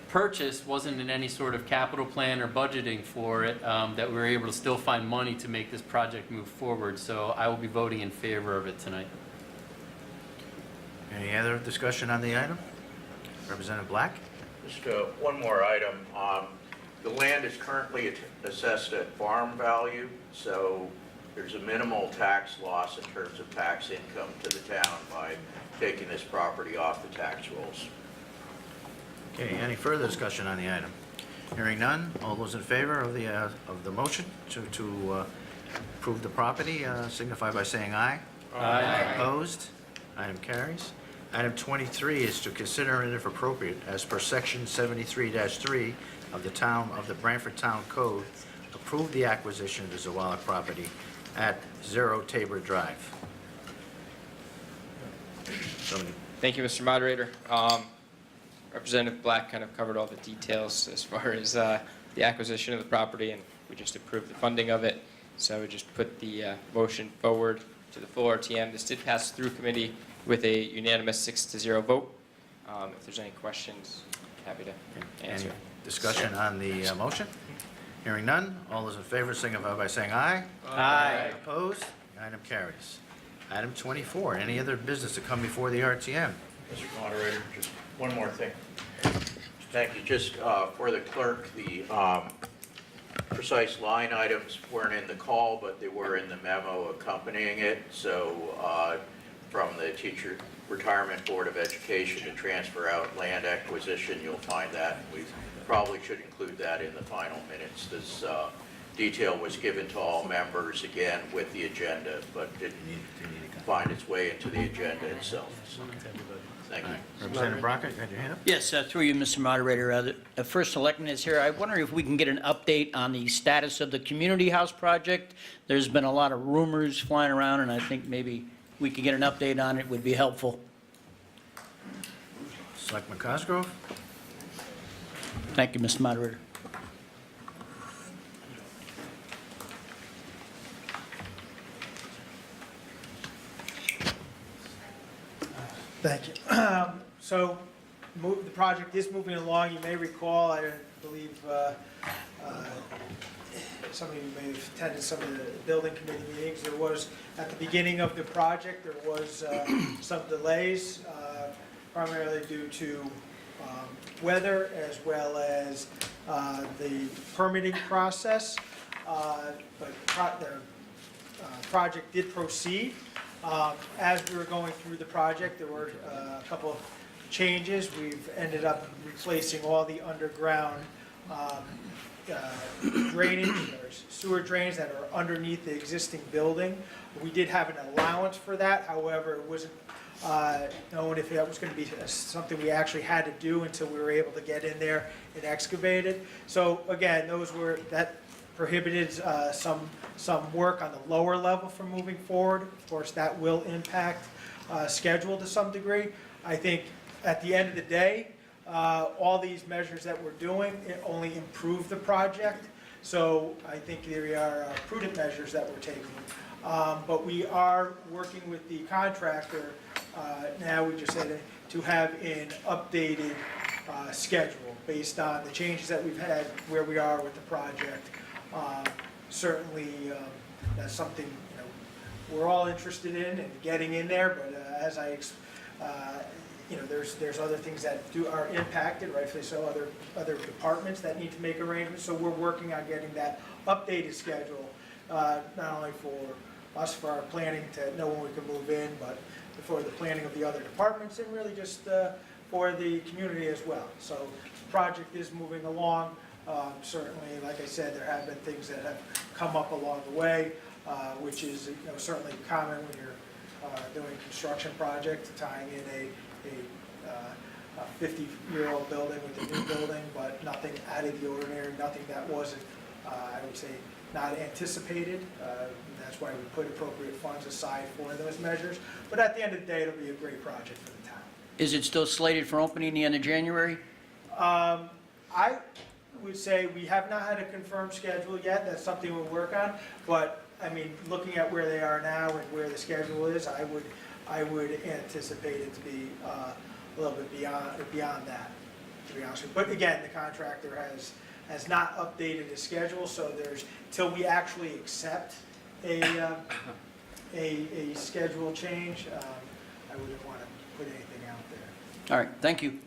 Speaker 5: purchase wasn't in any sort of capital plan or budgeting for it, that we were able to still find money to make this project move forward. So I will be voting in favor of it tonight.
Speaker 2: Any other discussion on the item? Representative Black?
Speaker 9: Just one more item. The land is currently assessed at farm value, so there's a minimal tax loss in terms of tax income to the town by taking this property off the tax rolls.
Speaker 2: Okay, any further discussion on the item? Hearing none, all those in favor of the motion to approve the property signify by saying aye.
Speaker 5: Aye.
Speaker 2: Opposed? Item carries. Item 23 is to consider and if appropriate, as per section 73-3 of the Branford Town Code, approve the acquisition of the Zawalak property at 0 Tabor Drive.
Speaker 6: Thank you, Mr. Moderator. Representative Black kind of covered all the details as far as the acquisition of the property, and we just approved the funding of it. So I would just put the motion forward to the full RTM. This did pass through committee with a unanimous 6-0 vote. If there's any questions, happy to answer.
Speaker 2: Any discussion on the motion? Hearing none, all those in favor signify by saying aye.
Speaker 5: Aye.
Speaker 2: Opposed? Item carries. Item 24, any other business to come before the RTM?
Speaker 9: Mr. Moderator, just one more thing. Thank you. Just for the clerk, the precise line items weren't in the call, but they were in the memo accompanying it. So from the Teacher Retirement Board of Education to transfer out land acquisition, you'll find that. We probably should include that in the final minutes. This detail was given to all members, again, with the agenda, but didn't find its way into the agenda itself. So, thank you.
Speaker 2: Representative Brockett, you had your hand up?
Speaker 10: Yes, through you, Mr. Moderator. The first selectman is here. I wonder if we can get an update on the status of the community house project. There's been a lot of rumors flying around, and I think maybe we could get an update on it would be helpful.
Speaker 2: Selectman Cosgrove?
Speaker 10: Thank you, Mr. Moderator.
Speaker 13: Thank you. So the project is moving along. You may recall, I believe some of you may have attended some of the building committee meetings. There was, at the beginning of the project, there was some delays, primarily due to weather as well as the permitting process. But the project did proceed. As we were going through the project, there were a couple of changes. We've ended up replacing all the underground drainage, or sewer drains that are underneath the existing building. We did have an allowance for that, however, it wasn't known if that was going to be something we actually had to do until we were able to get in there and excavate it. So again, that prohibited some work on the lower level from moving forward. Of course, that will impact schedule to some degree. I think at the end of the day, all these measures that we're doing, it only improve the project. So I think there are prudent measures that we're taking. But we are working with the contractor now, we just said, to have an updated schedule based on the changes that we've had, where we are with the project. Certainly, that's something we're all interested in and getting in there, but as there's other things that are impacted, rightfully so, other departments that need to make arrangements. So we're working on getting that updated schedule, not only for us for our planning to know when we can move in, but for the planning of the other departments and really just for the community as well. So the project is moving along. Certainly, like I said, there have been things that have come up along the way, which is certainly common when you're doing a construction project, tying in a 50-year-old building with a new building, but nothing out of the ordinary, nothing that wasn't, I would say, not anticipated. That's why we put appropriate funds aside for those measures. But at the end of the day, it'll be a great project for the town.
Speaker 10: Is it still slated for opening the end of January?
Speaker 13: I would say we have not had a confirmed schedule yet. That's something we'll work on. But I mean, looking at where they are now and where the schedule is, I would anticipate it to be a little bit beyond that, to be honest with you. But again, the contractor has not updated his schedule, so till we actually accept a schedule change, I wouldn't want to put anything out there.
Speaker 10: All right, thank you.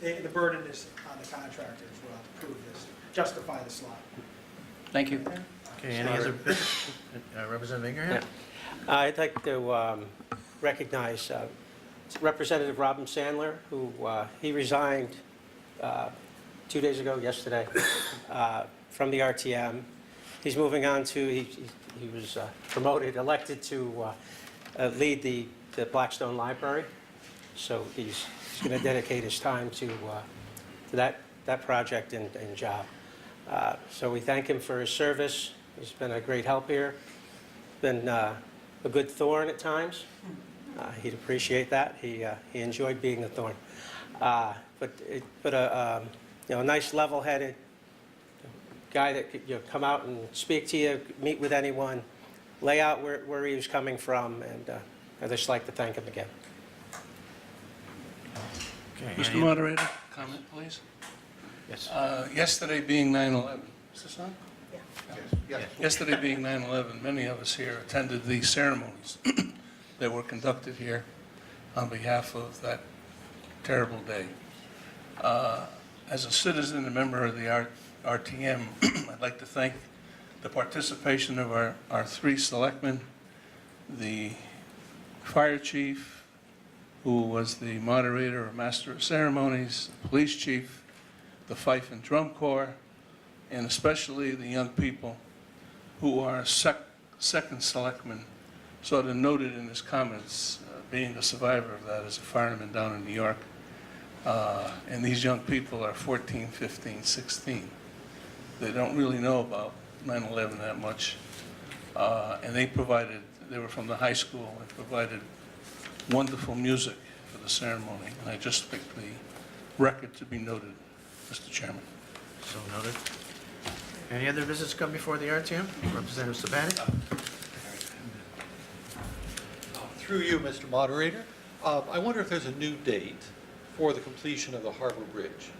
Speaker 13: The burden is on the contractor as well to prove this, justify the slot.
Speaker 10: Thank you.
Speaker 2: Okay, any other business? Representative Ingraham?
Speaker 7: Yeah. I'd like to recognize Representative Robin Sandler, who he resigned 2 days ago, yesterday, from the RTM. He's moving on to, he was promoted, elected to lead the Blackstone Library. So he's going to dedicate his time to that project and job. So we thank him for his service. He's been a great help here. Been a good thorn at times. He'd appreciate that. He enjoyed being a thorn. But a nice level-headed guy that could come out and speak to you, meet with anyone, lay out where he was coming from, and I'd just like to thank him again.
Speaker 2: Okay,
Speaker 3: Mr. Moderator, comment, please.
Speaker 2: Yes.
Speaker 3: Yesterday being 9/11, is this on?
Speaker 8: Yes.
Speaker 3: Yesterday being 9/11, many of us here attended the ceremonies that were conducted here on behalf of that terrible day. As a citizen and member of the RTM, I'd like to thank the participation of our three selectmen, the fire chief, who was the moderator or master of ceremonies, the police chief, the fife and drum corps, and especially the young people who are second selectmen, sort of noted in his comments, being a survivor of that as a fireman down in New York. And these young people are 14, 15, 16. They don't really know about 9/11 that much. And they were from the high school and provided wonderful music for the ceremony. And I just think the record to be noted, Mr. Chairman.
Speaker 2: So noted. Any other business come before the RTM? Representative Sabatty?
Speaker 11: Through you, Mr. Moderator, I wonder if there's a new date for the completion of the Harbor Bridge.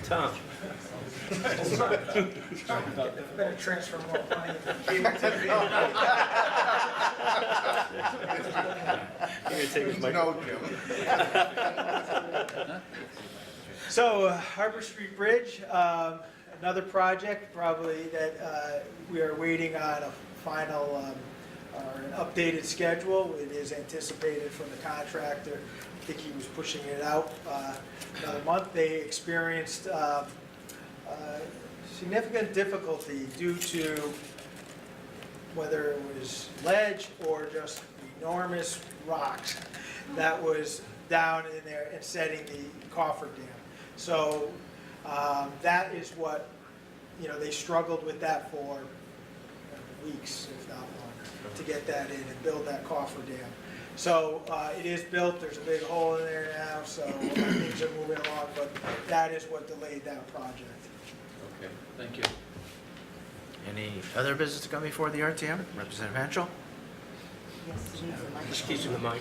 Speaker 12: Tom?
Speaker 13: Better transfer more money.
Speaker 8: No, Jim.
Speaker 13: So Harbor Street Bridge, another project probably that we are waiting on a final or an updated schedule. It is anticipated from the contractor. I think he was pushing it out another month. They experienced significant difficulty due to whether it was ledge or just enormous rocks that was down in there and setting the coffer dam. So that is what, they struggled with that for weeks, if not longer, to get that in and build that coffer dam. So it is built, there's a big hole in there now, so things are moving along, but that is what delayed that project.
Speaker 5: Okay, thank you.
Speaker 2: Any other business to come before the RTM? Representative Hanschel?
Speaker 14: Yes, leave the mic.
Speaker 12: Just keep in the mic.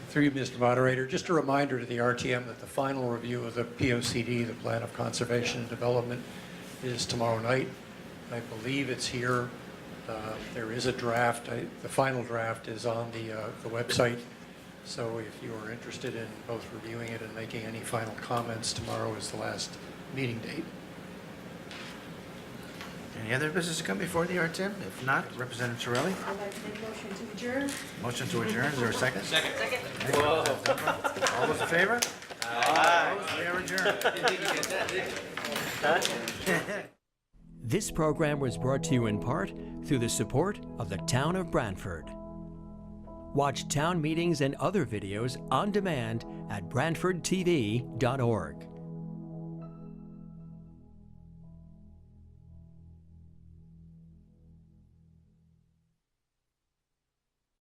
Speaker 11: Through you, Mr. Moderator, just a reminder to the RTM that the final review of the POCD, the Plan of Conservation and Development, is tomorrow night. I believe it's here. There is a draft. The final draft is on the website. So if you are interested in both reviewing it and making any final comments, tomorrow is the last meeting date.
Speaker 2: Any other business to come before the RTM? If not, Representative Torelli?
Speaker 14: I'd like to make a motion to adjourn.
Speaker 2: Motion to adjourn, is there a second?
Speaker 12: Second.
Speaker 2: All those in favor? Aye. We are adjourned.
Speaker 1: This program was brought to you in part through the support of the Town of Brantford. Watch town meetings and other videos on demand at BrantfordTV.org.